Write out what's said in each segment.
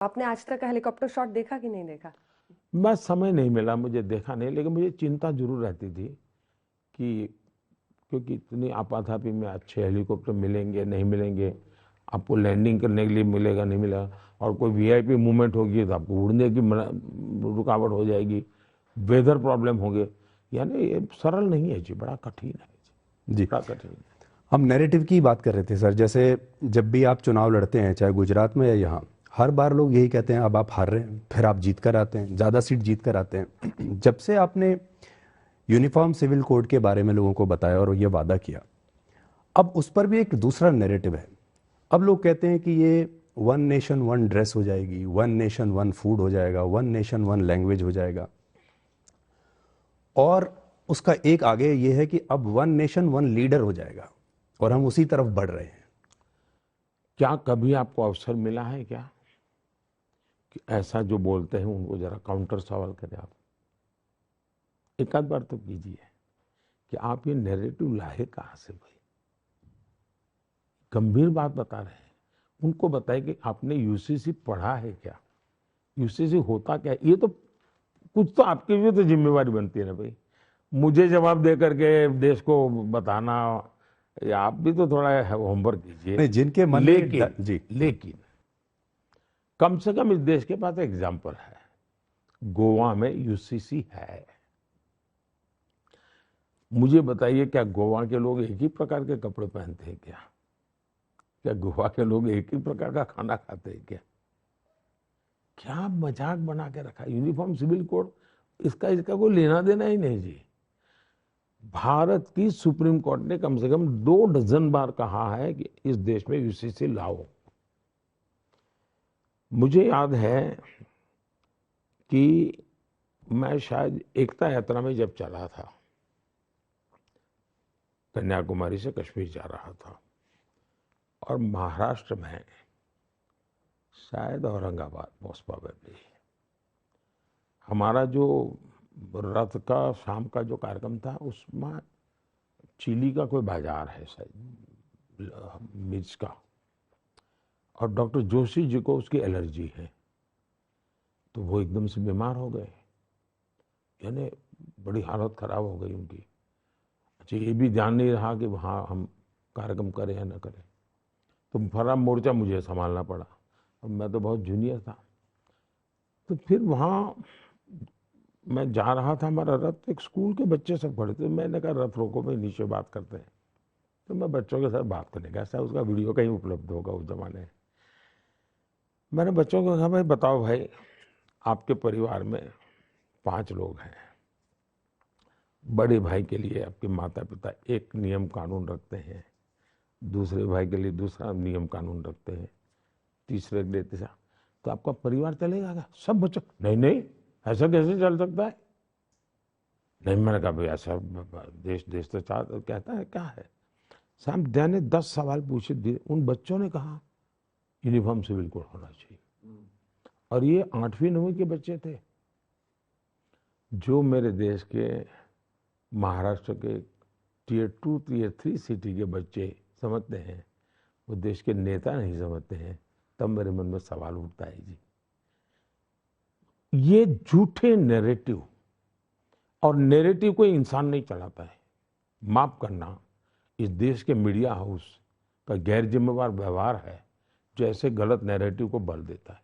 आपने आज तक का हेलीकॉप्टर शॉट देखा कि नहीं देखा? बस समय नहीं मिला, मुझे देखा नहीं, लेकिन मुझे चिंता जरूर रहती थी कि क्योंकि इतनी आपाधापी में अच्छे हेलीकॉप्टर मिलेंगे नहीं मिलेंगे, आपको लैंडिंग करने के लिए मिलेगा नहीं मिलेगा, और कोई वीआईपी मूवमेंट होगी तो आपको उड़ने की रुकावट हो जाएगी, वेदर प्रॉब्लम होंगे। यानी ये सरल नहीं है जी, बड़ा कठिन है जी, बड़ा कठिन है। हम नैरेटिव की बात कर रहे थे सर। जैसे जब भी आप चुनाव लड़ते हैं, चाहे गुजरात में या यहाँ, हर बार लोग यही कहते हैं अब आप हार रहे हैं, फिर आप जीत कर आते हैं, ज़्यादा सीट जीत कर आते हैं। जब से आपने यूनिफॉर्म सिविल कोड के बारे में लोगों को बताया और ये वादा किया, अब उस पर भी एक दूसरा नैरेटिव है। अब लोग कहते हैं कि ये वन नेशन वन ड्रेस हो जाएगी, वन नेशन वन फूड हो जाएगा, वन नेशन वन लैंग्वेज हो जाएगा, और उसका एक आगे ये है कि अब वन नेशन वन लीडर हो जाएगा, और हम उसी तरफ बढ़ रहे हैं। क्या कभी आपको अवसर मिला है क्या कि ऐसा जो बोलते हैं उनको जरा काउंटर सवाल करें? आप एक आध बार तो कीजिए कि आप ये नैरेटिव लाए कहां से भाई? गंभीर बात बता रहे हैं, उनको बताए कि आपने यूसीसी पढ़ा है क्या, यूसीसी होता क्या? ये तो कुछ तो आपकी भी तो जिम्मेवारी बनती है ना भाई, मुझे जवाब दे करके देश को बताना, या आप भी तो थोड़ा होमवर्क कीजिए। नहीं, जिनके मन में जी, लेकिन कम से कम इस देश के पास एग्जाम्पल है, गोवा में यूसीसी है। मुझे बताइए, क्या गोवा के लोग एक ही प्रकार के कपड़े पहनते हैं क्या? क्या गोवा के लोग एक ही प्रकार का खाना खाते हैं क्या? क्या मजाक बना के रखा यूनिफॉर्म सिविल कोड, इसका कोई लेना देना ही नहीं जी। भारत की सुप्रीम कोर्ट ने कम से कम 2 डजन बार कहा है कि इस देश में यूसीसी लाओ। मुझे याद है कि मैं शायद एकता यात्रा में जब चला था, कन्याकुमारी से कश्मीर जा रहा था, और महाराष्ट्र में शायद औरंगाबाद मोस्ट प्रोबेबली हमारा जो रथ का शाम का जो कार्यक्रम था, उसमें चिली का कोई बाजार है शायद, मिर्च का, और डॉक्टर जोशी जी को उसकी एलर्जी है, तो वो एकदम से बीमार हो गए, यानी बड़ी हालत खराब हो गई उनकी। अच्छा, ये भी ध्यान नहीं रहा कि वहाँ हम कार्यक्रम करें या न करें, तो फरा मोर्चा मुझे संभालना पड़ा, और मैं तो बहुत जूनियर था। तो फिर वहाँ मैं जा रहा था, हमारा रथ, एक स्कूल के बच्चे सब खड़े थे, मैंने कहा रथ रोको, भाई नीचे बात करते हैं। तो मैं बच्चों के साथ बात करने गया, शायद उसका वीडियो कहीं उपलब्ध होगा उस जमाने। मैंने बच्चों को कहा, भाई बताओ भाई, आपके परिवार में 5 लोग हैं, बड़े भाई के लिए आपके माता पिता एक नियम कानून रखते हैं, दूसरे भाई के लिए दूसरा नियम कानून रखते हैं, तीसरे के लिए तीसरा, तो आपका परिवार चलेगा क्या? सब बच्चे नहीं नहीं, ऐसा कैसे चल सकता है? नहीं, मैंने कहा भाई ऐसा देश तो कहता है, क्या है? साहब ने 10 सवाल पूछे, उन बच्चों ने कहा यूनिफॉर्म सिविल कोड होना चाहिए, और ये 8वीं 9वीं के बच्चे थे। जो मेरे देश के महाराष्ट्र के टियर 2 टियर 3 सिटी के बच्चे समझते हैं, वो देश के नेता नहीं समझते हैं, तब मेरे मन में सवाल उठता है जी। ये झूठे नैरेटिव, और नैरेटिव कोई इंसान नहीं चलाता है, माफ करना, इस देश के मीडिया हाउस का गैर जिम्मेवार व्यवहार है जो ऐसे गलत नैरेटिव को बल देता है।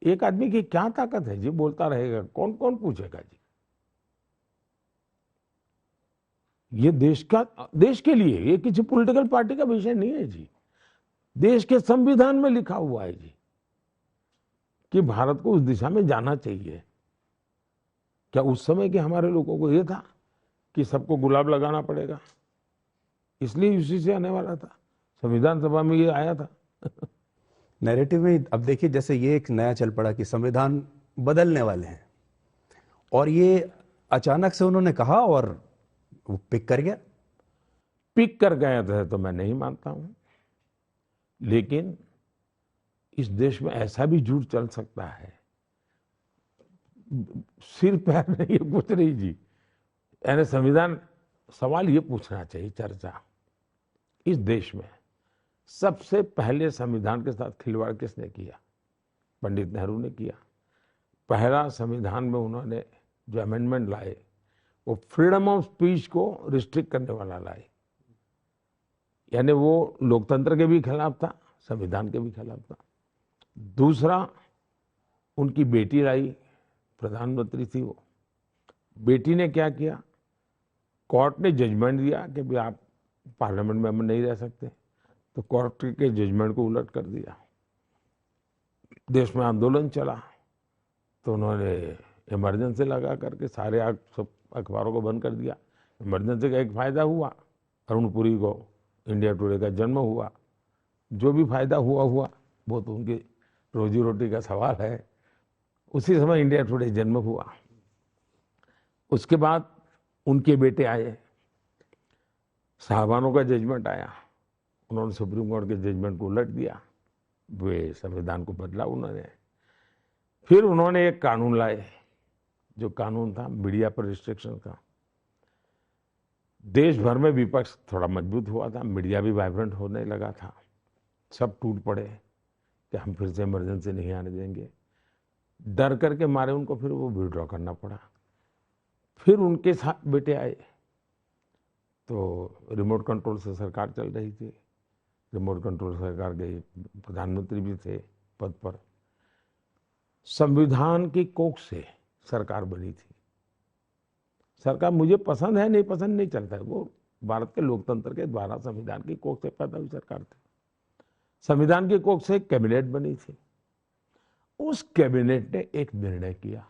एक आदमी की क्या ताकत है जी, बोलता रहेगा, कौन कौन पूछेगा जी? ये देश के लिए, ये किसी पॉलिटिकल पार्टी का विषय नहीं है जी, देश के संविधान में लिखा हुआ है जी कि भारत को उस दिशा में जाना चाहिए। क्या उस समय के हमारे लोगों को यह था कि सबको गुलाब लगाना पड़ेगा, इसलिए यूसी से आने वाला था, संविधान सभा में ये आया था। नैरेटिव में अब देखिए, जैसे ये एक नया चल पड़ा कि संविधान बदलने वाले हैं, और ये अचानक से उन्होंने कहा और वो पिक कर गया। पिक कर गए थे तो मैं नहीं मानता हूं, लेकिन इस देश में ऐसा भी झूठ चल सकता है, सिर पैर नहीं है कुछ नहीं जी। यानी संविधान, सवाल ये पूछना चाहिए, चर्चा, इस देश में सबसे पहले संविधान के साथ खिलवाड़ किसने किया? पंडित नेहरू ने किया। पहला संविधान में उन्होंने जो अमेंडमेंट लाए वो फ्रीडम ऑफ स्पीच को रिस्ट्रिक्ट करने वाला लाए, यानी वो लोकतंत्र के भी खिलाफ था, संविधान के भी खिलाफ था। दूसरा, उनकी बेटी लाई, प्रधानमंत्री थी वो। बेटी ने क्या किया, कोर्ट ने जजमेंट दिया कि भाई आप पार्लियामेंट में नहीं रह सकते, तो कोर्ट के जजमेंट को उलट कर दिया। देश में आंदोलन चला तो उन्होंने इमरजेंसी लगा करके सारे सब अखबारों को बंद कर दिया। इमरजेंसी का एक फायदा हुआ, अरुण पुरी को इंडिया टुडे का जन्म हुआ। जो भी फायदा हुआ वो तो उनकी रोजी रोटी का सवाल है। उसी समय इंडिया टुडे जन्म हुआ। उसके बाद उनके बेटे आए, साहबानों का जजमेंट आया, उन्होंने सुप्रीम कोर्ट के जजमेंट को उलट दिया, वे संविधान को बदला उन्होंने। फिर उन्होंने एक कानून लाए, जो कानून था मीडिया पर रिस्ट्रिक्शन का। देश भर में विपक्ष थोड़ा मजबूत हुआ था, मीडिया भी वाइब्रेंट होने लगा था। सब टूट पड़े कि हम फिर से इमरजेंसी नहीं आने देंगे। डर करके मारे उनको फिर वो विड्रॉ करना पड़ा। फिर उनके साथ बेटे आए तो रिमोट कंट्रोल से सरकार चल रही थी। रिमोट कंट्रोल सरकार के प्रधानमंत्री भी थे पद पर। संविधान की कोख से सरकार बनी थी। सरकार मुझे पसंद है नहीं पसंद नहीं चलता है, वो भारत के लोकतंत्र के द्वारा संविधान की कोख से पैदा हुई सरकार थी। संविधान की कोख से कैबिनेट बनी थी। उस कैबिनेट ने एक निर्णय किया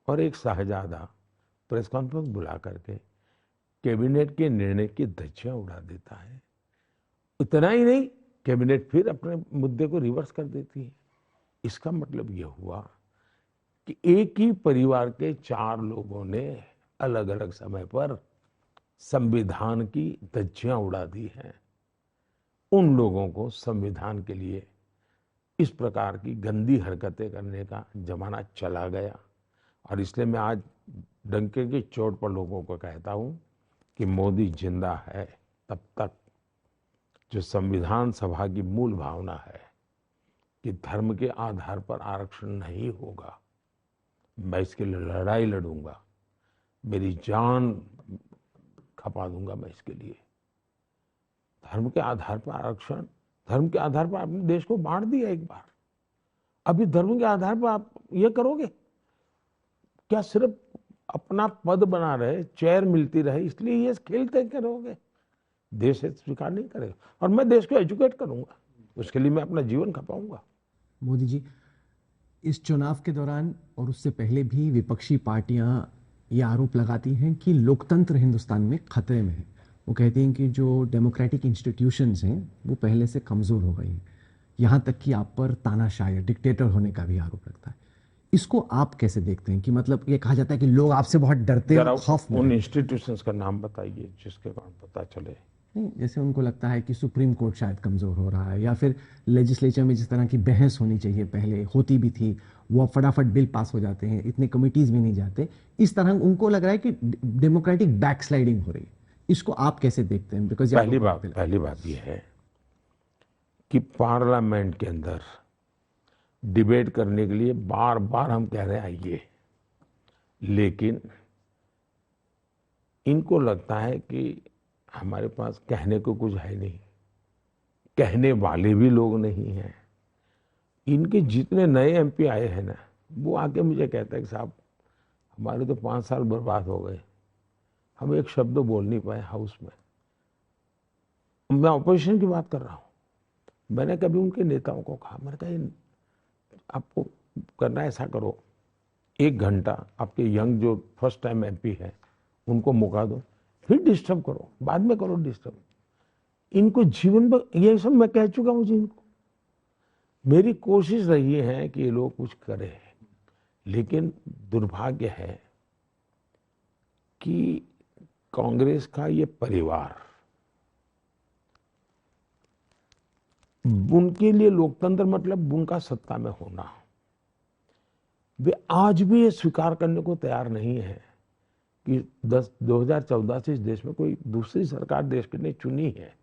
और एक शाहजादा प्रेस कॉन्फ्रेंस बुला करके कैबिनेट के निर्णय की धज्जियां उड़ा देता है। इतना ही नहीं, कैबिनेट फिर अपने मुद्दे को रिवर्स कर देती है। इसका मतलब यह हुआ कि एक ही परिवार के 4 लोगों ने अलग अलग समय पर संविधान की धज्जियां उड़ा दी हैं। उन लोगों को संविधान के लिए इस प्रकार की गंदी हरकतें करने का जमाना चला गया। और इसलिए मैं आज डंके की चोट पर लोगों को कहता हूं कि मोदी जिंदा है तब तक जो संविधान सभा की मूल भावना है कि धर्म के आधार पर आरक्षण नहीं होगा, मैं इसके लिए लड़ाई लड़ूंगा, मेरी जान खपा दूंगा मैं इसके लिए। धर्म के आधार पर आरक्षण, धर्म के आधार पर आपने देश को बांट दिया एक बार। अभी धर्म के आधार पर आप ये करोगे क्या? सिर्फ अपना पद बना रहे, चेयर मिलती रहे इसलिए ये खेलते करोगे? देश स्वीकार नहीं करेगा। और मैं देश को एजुकेट करूंगा, उसके लिए मैं अपना जीवन खपाऊंगा। मोदी जी, इस चुनाव के दौरान और उससे पहले भी विपक्षी पार्टियां ये आरोप लगाती हैं कि लोकतंत्र हिंदुस्तान में खतरे में है। वो कहती हैं कि जो डेमोक्रेटिक इंस्टीट्यूशंस हैं वो पहले से कमज़ोर हो गई हैं। यहाँ तक कि आप पर तानाशाही, डिक्टेटर होने का भी आरोप लगता है। इसको आप कैसे देखते हैं कि मतलब ये कहा जाता है कि लोग आपसे बहुत डरते हैं, खौफ में उन इंस्टीट्यूशंस का नाम बताइए जिसके कारण पता चले। नहीं, जैसे उनको लगता है कि सुप्रीम कोर्ट शायद कमज़ोर हो रहा है, या फिर लेजिस्लेचर में जिस तरह की बहस होनी चाहिए पहले होती भी थी, वो फटाफट बिल पास हो जाते हैं, इतने कमिटीज़ भी नहीं जाते। इस तरह उनको लग रहा है कि डेमोक्रेटिक बैकस्लाइडिंग हो रही है। इसको आप कैसे देखते हैं? बिकॉज पहली बात यह है कि पार्लियामेंट के अंदर डिबेट करने के लिए बार बार हम कह रहे हैं आइए, लेकिन इनको लगता है कि हमारे पास कहने को कुछ है नहीं, कहने वाले भी लोग नहीं हैं। इनके जितने नए एमपी आए हैं ना, वो आके मुझे कहता है कि साहब हमारे तो 5 साल बर्बाद हो गए, हम एक शब्द बोल नहीं पाए हाउस में। मैं ऑपोजिशन की बात कर रहा हूं। मैंने कभी उनके नेताओं को कहा, मैंने कहा आपको करना ऐसा करो, 1 घंटा आपके यंग जो फर्स्ट टाइम एमपी है उनको मौका दो, फिर डिस्टर्ब करो, बाद में करो डिस्टर्ब। इनको जीवन में ये सब मैं कह चुका हूं इनको। मेरी कोशिश रही है कि ये लोग कुछ करें, लेकिन दुर्भाग्य है कि कांग्रेस का ये परिवार, उनके लिए लोकतंत्र मतलब उनका सत्ता में होना। वे आज भी ये स्वीकार करने को तैयार नहीं है कि 2014 से इस देश में कोई दूसरी सरकार देश के ने चुनी है।